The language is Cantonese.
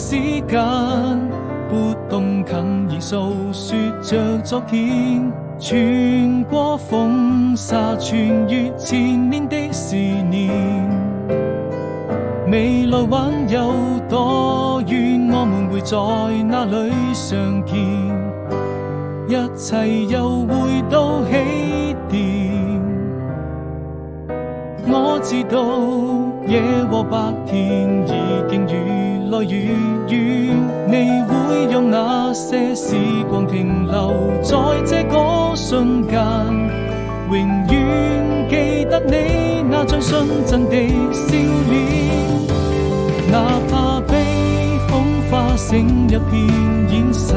時間，撥動琴弦訴說着昨天，穿過風沙，穿越千年的思念。未來還有多遠，我們會在哪裡相見？一切又回到起點。我知道夜和白天已經越來越遠，你會用那些時光停留在這個瞬間，永遠記得你那張純真的笑臉。哪怕被風化成一片煙沙，